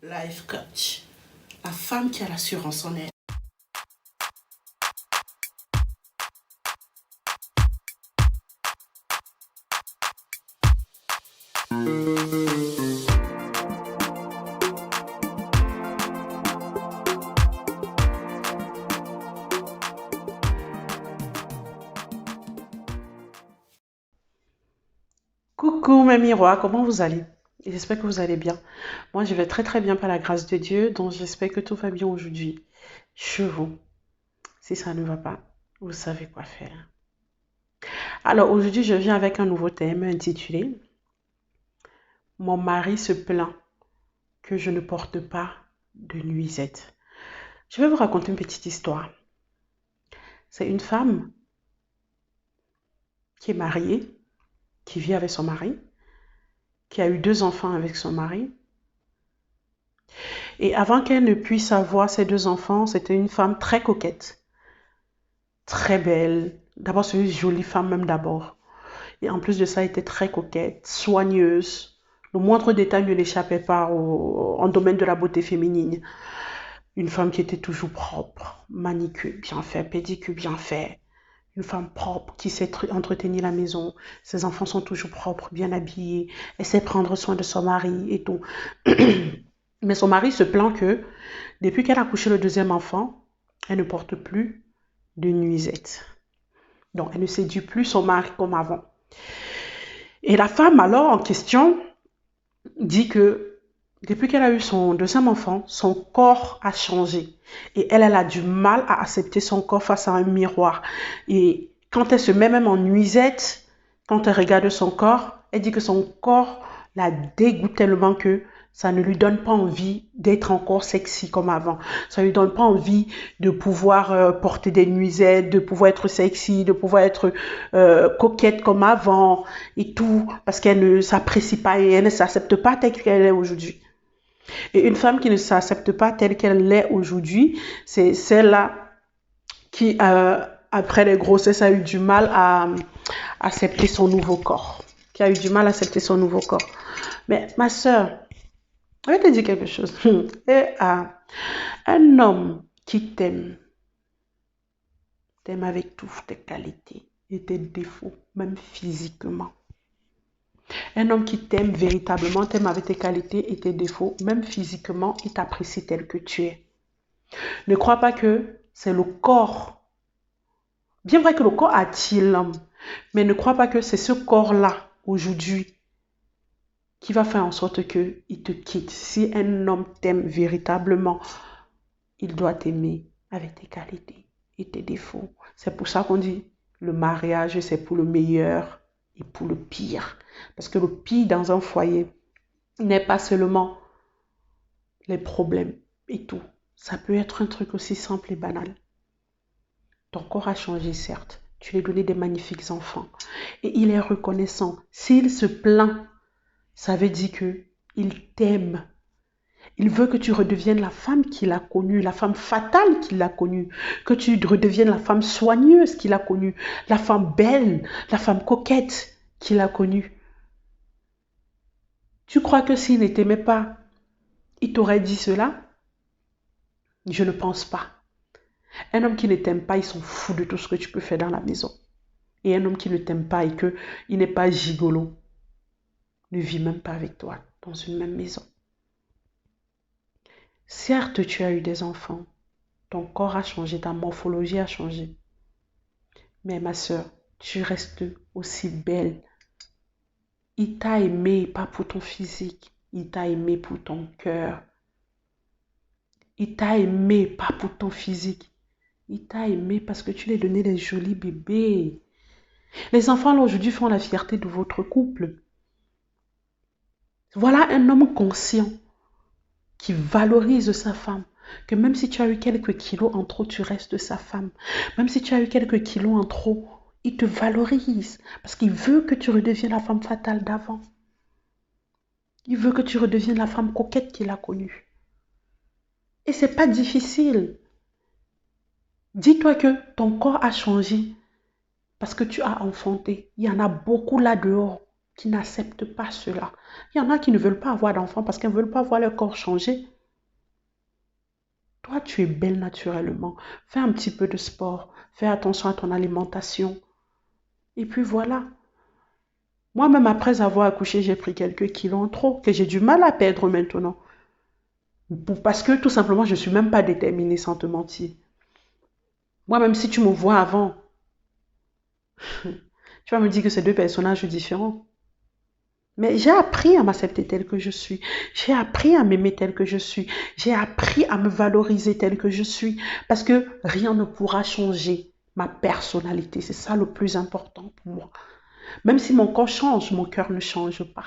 Life coach, la femme qui a l'assurance en elle. Coucou mes miroirs, comment vous allez? J'espère que vous allez bien. Moi, je vais très très bien par la grâce de Dieu, donc j'espère que tout va bien aujourd'hui. Chez vous, si ça ne va pas, vous savez quoi faire. Alors aujourd'hui, je viens avec un nouveau thème intitulé Mon mari se plaint que je ne porte pas de nuisette. Je vais vous raconter une petite histoire. C'est une femme qui est mariée, qui vit avec son mari, qui a eu 2 enfants avec son mari. Et avant qu'elle ne puisse avoir ses 2 enfants, c'était une femme très coquette, très belle. D'abord, c'est une jolie femme même d'abord. Et en plus de ça, elle était très coquette, soigneuse. Le moindre détail ne l'échappait pas en domaine de la beauté féminine. Une femme qui était toujours propre, manicure bien fait, pédicure bien fait. Une femme propre qui sait entretenir la maison. Ses enfants sont toujours propres, bien habillés. Elle sait prendre soin de son mari et tout. Mais son mari se plaint que depuis qu'elle a couché le 2e enfant, elle ne porte plus de nuisette. Donc, elle ne séduit plus son mari comme avant. Et la femme, alors, en question, dit que depuis qu'elle a eu son 2e enfant, son corps a changé. Et elle a du mal à accepter son corps face à un miroir. Et quand elle se met même en nuisette, quand elle regarde son corps, elle dit que son corps la dégoûte tellement que ça ne lui donne pas envie d'être encore sexy comme avant. Ça ne lui donne pas envie de pouvoir porter des nuisettes, de pouvoir être sexy, de pouvoir être coquette comme avant et tout, parce qu'elle ne s'apprécie pas et elle ne s'accepte pas telle qu'elle est aujourd'hui. Et une femme qui ne s'accepte pas telle qu'elle l'est aujourd'hui, c'est celle-là qui, après les grossesses, a eu du mal à accepter son nouveau corps. Qui a eu du mal à accepter son nouveau corps. Mais ma soeur, je vais te dire quelque chose. Et, un homme qui t'aime avec toutes tes qualités et tes défauts, même physiquement. Un homme qui t'aime véritablement, t'aime avec tes qualités et tes défauts, même physiquement, il t'apprécie tel que tu es. Ne crois pas que c'est le corps. Bien vrai que le corps attire l'homme, mais ne crois pas que c'est ce corps-là, aujourd'hui, qui va faire en sorte qu'il te quitte. Si un homme t'aime véritablement, il doit t'aimer avec tes qualités et tes défauts. C'est pour ça qu'on dit le mariage, c'est pour le meilleur et pour le pire. Parce que le pire dans un foyer n'est pas seulement les problèmes et tout. Ça peut être un truc aussi simple et banal. Ton corps a changé, certes. Tu lui as donné des magnifiques enfants. Et il est reconnaissant. S'il se plaint, ça veut dire qu'il t'aime. Il veut que tu redeviennes la femme qu'il a connue, la femme fatale qu'il a connue, que tu redeviennes la femme soigneuse qu'il a connue, la femme belle, la femme coquette qu'il a connue. Tu crois que s'il ne t'aimait pas, il t'aurait dit cela? Je ne pense pas. Un homme qui ne t'aime pas, il s'en fout de tout ce que tu peux faire dans la maison. Et un homme qui ne t'aime pas et qu'il n'est pas gigolo, ne vit même pas avec toi dans une même maison. Certes, tu as eu des enfants. Ton corps a changé, ta morphologie a changé. Mais ma soeur, tu restes aussi belle. Il t'a aimé pas pour ton physique, il t'a aimé pour ton cœur. Il t'a aimé pas pour ton physique. Il t'a aimé parce que tu lui as donné des jolis bébés. Les enfants aujourd'hui font la fierté de votre couple. Voilà un homme conscient qui valorise sa femme. Que même si tu as eu quelques kilos en trop, tu restes sa femme. Même si tu as eu quelques kilos en trop, il te valorise parce qu'il veut que tu redeviennes la femme fatale d'avant. Il veut que tu redeviennes la femme coquette qu'il a connue. Et c'est pas difficile. Dis-toi que ton corps a changé parce que tu as enfanté. Il y en a beaucoup là dehors qui n'acceptent pas cela. Il y en a qui ne veulent pas avoir d'enfants parce qu'ils ne veulent pas voir leur corps changer. Toi, tu es belle naturellement. Fais un petit peu de sport. Fais attention à ton alimentation. Et puis voilà. Moi-même, après avoir accouché, j'ai pris quelques kilos en trop que j'ai du mal à perdre maintenant. Parce que tout simplement, je ne suis même pas déterminée sans te mentir. Moi-même, si tu me vois avant, tu vas me dire que c'est deux personnages différents. Mais j'ai appris à m'accepter tel que je suis. J'ai appris à m'aimer tel que je suis. J'ai appris à me valoriser tel que je suis. Parce que rien ne pourra changer ma personnalité. C'est ça le plus important pour moi. Même si mon corps change, mon cœur ne change pas.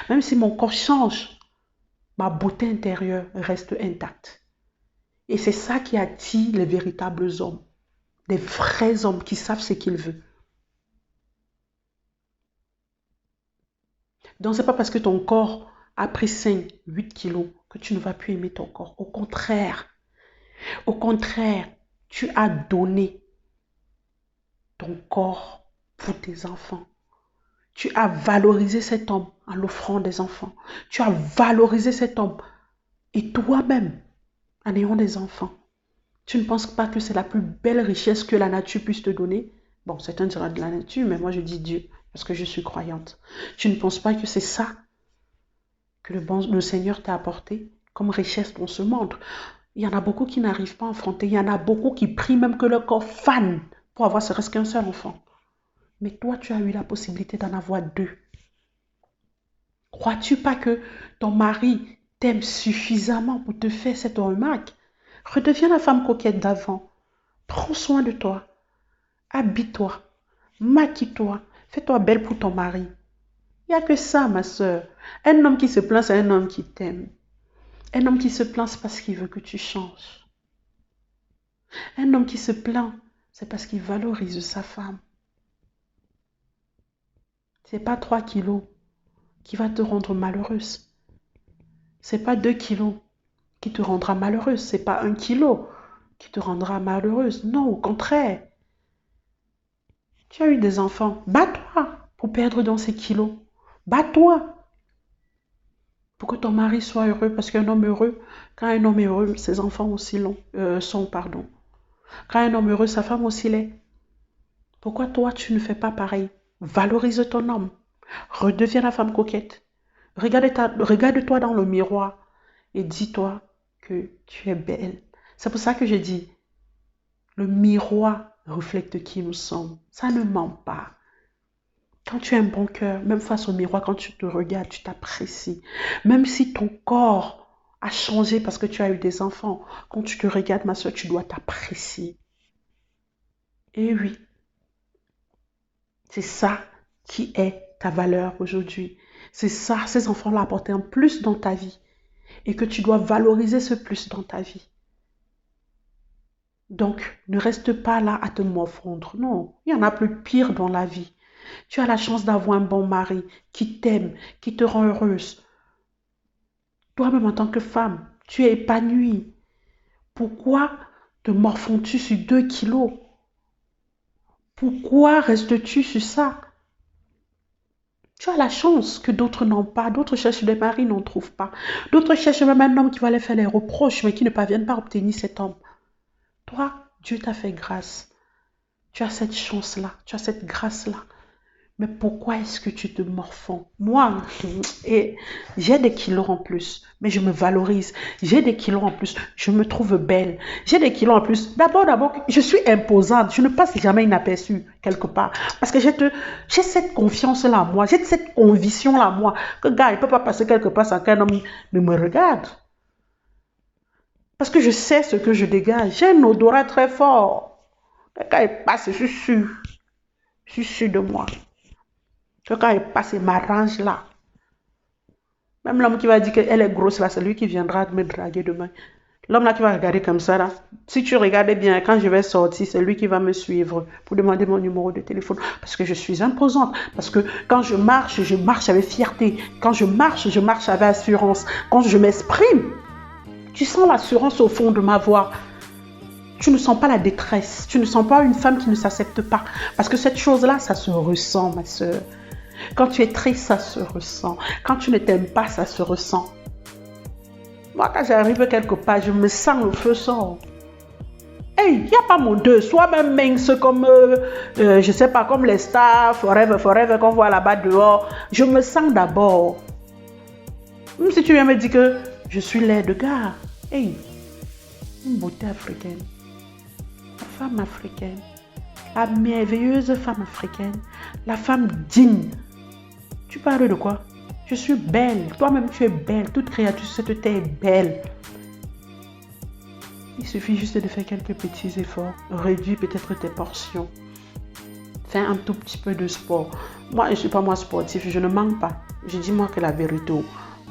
Même si mon corps change, ma beauté intérieure reste intacte. Et c'est ça qui attire les véritables hommes. Des vrais hommes qui savent ce qu'ils veulent. Donc, ce n'est pas parce que ton corps a pris 5, 8 kilos que tu ne vas plus aimer ton corps. Au contraire, tu as donné ton corps pour tes enfants. Tu as valorisé cet homme en l'offrant des enfants. Tu as valorisé cet homme et toi-même en ayant des enfants. Tu ne penses pas que c'est la plus belle richesse que la nature puisse te donner? Bon, certains diront de la nature, mais moi je dis Dieu, parce que je suis croyante. Tu ne penses pas que c'est ça que le Seigneur t'a apporté comme richesse dans ce monde? Il y en a beaucoup qui n'arrivent pas à affronter. Il y en a beaucoup qui prient même que leur corps fane pour avoir ce reste qu'un seul enfant. Mais toi, tu as eu la possibilité d'en avoir 2. Crois-tu pas que ton mari t'aime suffisamment pour te faire cette remarque? Redeviens la femme coquette d'avant. Prends soin de toi. Habille-toi. Maquille-toi. Fais-toi belle pour ton mari. Il n'y a que ça, ma soeur. Un homme qui se plaint, c'est un homme qui t'aime. Un homme qui se plaint, c'est parce qu'il veut que tu changes. Un homme qui se plaint, c'est parce qu'il valorise sa femme. C'est pas 3 kilos qui va te rendre malheureuse. C'est pas 2 kilos qui te rendra malheureuse. C'est pas 1 kilo qui te rendra malheureuse. Non, au contraire. Tu as eu des enfants. Bats-toi pour perdre dans ces kilos. Bats-toi pour que ton mari soit heureux. Parce qu'un homme heureux, quand un homme est heureux, ses enfants aussi sont, pardon. Quand un homme heureux, sa femme aussi l'est. Pourquoi toi, tu ne fais pas pareil? Valorise ton homme. Redeviens la femme coquette. Regarde-toi dans le miroir et dis-toi que tu es belle. C'est pour ça que je dis, le miroir reflète qui nous sommes. Ça ne ment pas. Quand tu as un bon cœur, même face au miroir, quand tu te regardes, tu t'apprécies. Même si ton corps a changé parce que tu as eu des enfants, quand tu te regardes, ma soeur, tu dois t'apprécier. Et oui, c'est ça qui est ta valeur aujourd'hui. C'est ça, ces enfants-là apportent un plus dans ta vie et que tu dois valoriser ce plus dans ta vie. Donc, ne reste pas là à te morfondre. Non, il y en a plus pire dans la vie. Tu as la chance d'avoir un bon mari qui t'aime, qui te rend heureuse. Toi-même en tant que femme, tu es épanouie. Pourquoi te morfonds-tu sur 2 kilos? Pourquoi restes-tu sur ça? Tu as la chance que d'autres n'ont pas. D'autres cherchent des maris, n'en trouvent pas. D'autres cherchent même un homme qui va leur faire les reproches, mais qui ne parviennent pas à obtenir cet homme. Toi, Dieu t'a fait grâce. Tu as cette chance-là, tu as cette grâce-là. Mais pourquoi est-ce que tu te morfonds? Moi, j'ai des kilos en plus, mais je me valorise. J'ai des kilos en plus, je me trouve belle. J'ai des kilos en plus. D'abord, je suis imposante. Je ne passe jamais inaperçue quelque part. Parce que j'ai cette confiance-là en moi. J'ai cette conviction-là en moi. Que gars, il ne peut pas passer quelque part sans qu'un homme ne me regarde. Parce que je sais ce que je dégage. J'ai un odorat très fort. Quand il passe, je suis sûre. Je suis sûre de moi. Quand il passe, il m'arrange là. Même l'homme qui va dire qu'elle est grosse là, c'est lui qui viendra me draguer demain. L'homme là qui va regarder comme ça là. Si tu regardes bien, quand je vais sortir, c'est lui qui va me suivre pour demander mon numéro de téléphone. Parce que je suis imposante. Parce que quand je marche avec fierté. Quand je marche avec assurance. Quand je m'exprime, tu sens l'assurance au fond de ma voix. Tu ne sens pas la détresse. Tu ne sens pas une femme qui ne s'accepte pas. Parce que cette chose-là, ça se ressent, ma soeur. Quand tu es triste, ça se ressent. Quand tu ne t'aimes pas, ça se ressent. Moi, quand j'arrive quelque part, je me sens le feu sort. Hey, il n'y a pas mon deux. Sois même mince comme, je sais pas, comme les stars, forever, qu'on voit là-bas dehors. Je me sens d'abord. Même si tu viens me dire que je suis laide, gars. Hey, une beauté africaine. La femme africaine. La merveilleuse femme africaine. La femme digne. Tu parles de quoi? Je suis belle. Toi-même, tu es belle. Toute créature sur cette terre est belle. Il suffit juste de faire quelques petits efforts. Réduis peut-être tes portions. Fais un tout petit peu de sport. Moi, je ne suis pas sportif. Je ne manque pas. Je dis moi que la vérité.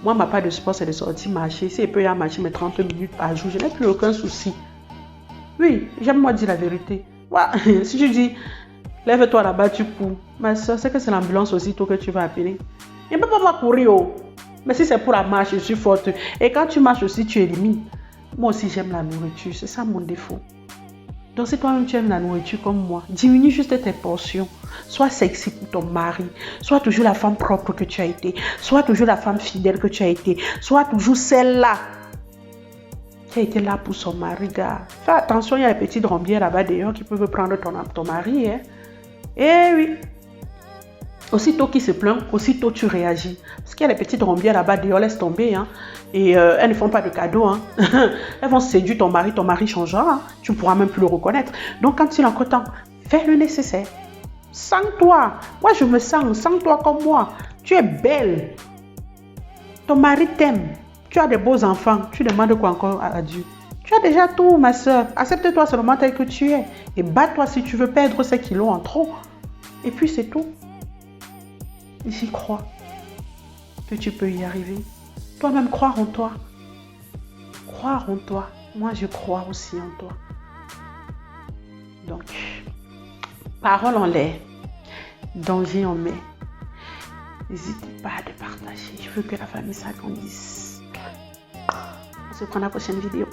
Moi, ma part de sport, c'est de sortir marcher. Si je peux y aller marcher mes 30 minutes par jour, je n'ai plus aucun souci. Oui, j'aime moi dire la vérité. Ouais. Si tu dis, lève-toi là-bas, tu cours. Ma soeur, c'est que c'est l'ambulance aussitôt que tu vas appeler. Il ne peut pas moi courir. Mais si c'est pour la marche, je suis forte. Et quand tu marches aussi, tu élimines. Moi aussi, j'aime la nourriture. C'est ça mon défaut. Donc, si toi-même tu aimes la nourriture comme moi, diminue juste tes portions. Sois sexy pour ton mari. Sois toujours la femme propre que tu as été. Sois toujours la femme fidèle que tu as été. Sois toujours celle-là qui a été là pour son mari, gars. Fais attention, il y a les petites drombières là-bas d'ailleurs qui peuvent prendre ton mari. Hein. Eh oui. Aussitôt qu'il se plaint, aussitôt tu réagis. Parce qu'il y a les petites drombières là-bas d'ailleurs, laisse tomber. Hein. Et elles ne font pas de cadeaux. Hein. Elles vont séduire ton mari changera. Hein. Tu ne pourras même plus le reconnaître. Donc quand il est encore temps, fais le nécessaire. Sens-toi. Moi je me sens-toi comme moi. Tu es belle. Ton mari t'aime. Tu as des beaux enfants. Tu demandes quoi encore à Dieu? Tu as déjà tout, ma soeur. Accepte-toi seulement tel que tu es. Et bats-toi si tu veux perdre ces kilos en trop. Et puis c'est tout. J'y crois que tu peux y arriver. Toi-même, croire en toi. Croire en toi. Moi, je crois aussi en toi. Donc, parole en l'air. Danger en mai. N'hésitez pas de partager. Je veux que la famille s'agrandisse. On se prend la prochaine vidéo.